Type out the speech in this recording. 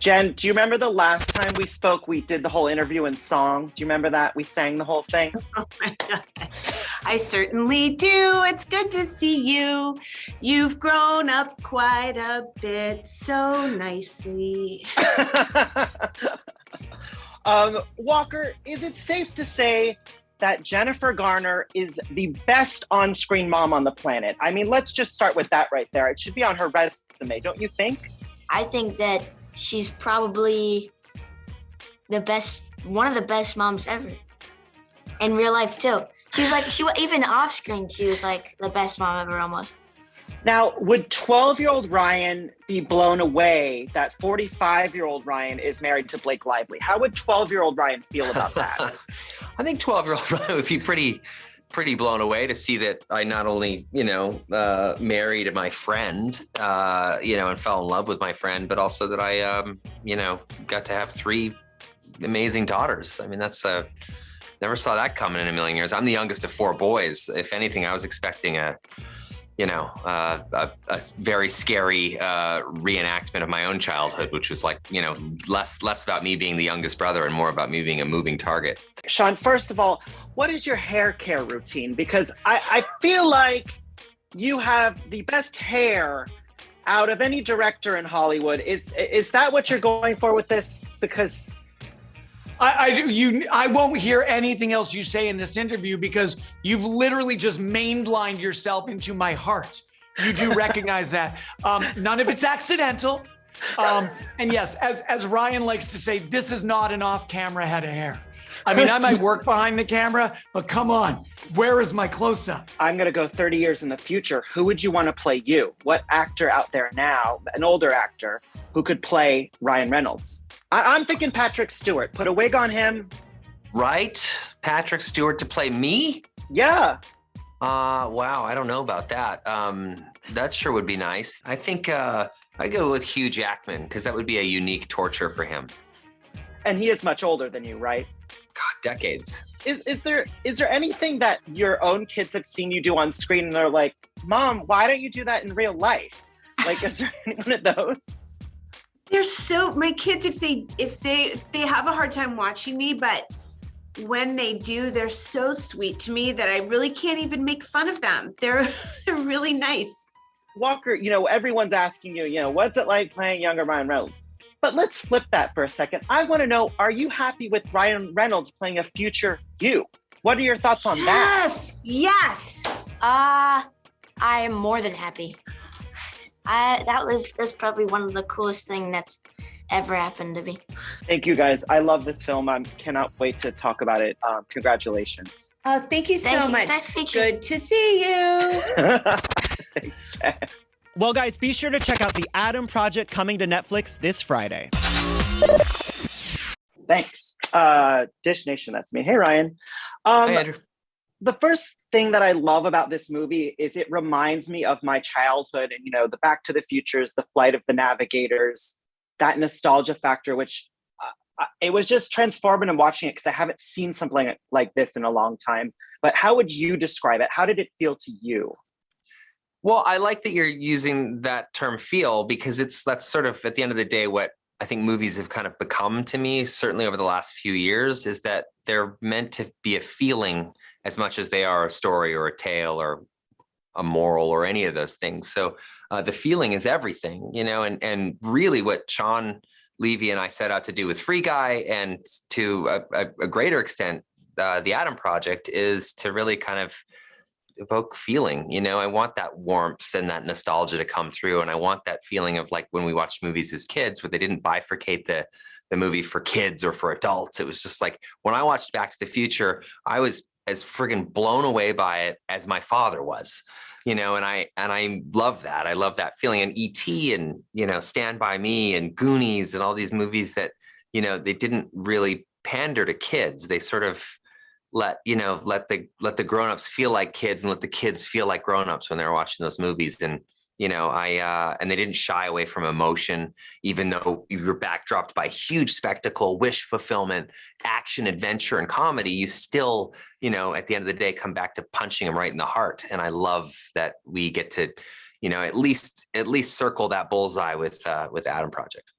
Jen, do you remember the last time we spoke, we did the whole interview in song? Do you remember that? We sang the whole thing? Oh my God. I certainly do. It's good to see you. You've grown up quite a bit so nicely. Walker, is it safe to say that Jennifer Garner is the best on-screen mom on the planet? I mean, let's just start with that right there. It should be on her resume, don't you think? I think that she's probably the best, one of the best moms ever. In real life too. She was even off screen, she was like the best mom ever almost. Now, would 12-year-old Ryan be blown away that 45-year-old Ryan is married to Blake Lively? How would 12-year-old Ryan feel about that? I think 12-year-old Ryan would be pretty blown away to see that I not only, married my friend, and fell in love with my friend, but also that I, got to have 3 amazing daughters. I mean, never saw that coming in a million years. I'm the youngest of 4 boys. If anything, I was expecting a very scary reenactment of my own childhood, which was like, less about me being the youngest brother and more about me being a moving target. Sean, first of all, what is your hair care routine? Because I feel like you have the best hair out of any director in Hollywood. Is that what you're going for with this? Because I won't hear anything else you say in this interview because you've literally just mainlined yourself into my heart. You do recognize that. None of it's accidental. And yes, as Ryan likes to say, this is not an off-camera head of hair. I mean, I might work behind the camera, but come on, where is my close-up? I'm going to go 30 years in the future. Who would you want to play you? What actor out there now, an older actor, who could play Ryan Reynolds? I'm thinking Patrick Stewart. Put a wig on him. Right? Patrick Stewart to play me? Yeah. Wow, I don't know about that. That sure would be nice. I think I go with Hugh Jackman because that would be a unique torture for him. And he is much older than you, right? God, decades. Is there anything that your own kids have seen you do on screen and they're like, Mom, why don't you do that in real life? Like, is there any one of those? My kids, if they have a hard time watching me, but when they do, they're so sweet to me that I really can't even make fun of them. They're really nice. Walker, everyone's asking you, what's it like playing younger Ryan Reynolds? But let's flip that for a second. I want to know, are you happy with Ryan Reynolds playing a future you? What are your thoughts on that? Yes. I am more than happy. That's probably one of the coolest things that's ever happened to me. Thank you, guys. I love this film. I cannot wait to talk about it. Congratulations. Oh, thank you so much. It's nice to meet you. Good to see you. Thanks, Jen. Well, guys, be sure to check out The Adam Project coming to Netflix this Friday. Thanks. Dish Nation, that's me. Hey, Ryan. Hey, Andrew. The first thing that I love about this movie is it reminds me of my childhood and, the Back to the Futures, the Flight of the Navigators, that nostalgia factor, which it was just transformative watching it because I haven't seen something like this in a long time. But how would you describe it? How did it feel to you? Well, I like that you're using that term feel because that's sort of at the end of the day what I think movies have kind of become to me, certainly over the last few years, is that they're meant to be a feeling as much as they are a story or a tale or a moral or any of those things. So the feeling is everything, and really what Sean Levy and I set out to do with Free Guy and to a greater extent, the Adam Project is to really kind of evoke feeling. I want that warmth and that nostalgia to come through. And I want that feeling of like when we watched movies as kids where they didn't bifurcate the movie for kids or for adults. It was just like when I watched Back to the Future, I was as friggin' blown away by it as my father was, and I love that. I love that feeling. And E.T. and, Stand By Me and Goonies and all these movies that, they didn't really pander to kids. They sort of let the grownups feel like kids and let the kids feel like grownups when they were watching those movies. And and they didn't shy away from emotion, even though you were backdropped by huge spectacle, wish fulfillment, action, adventure, and comedy. You still, at the end of the day, come back to punching them right in the heart. And I love that we get to, at least circle that bullseye with Adam Project.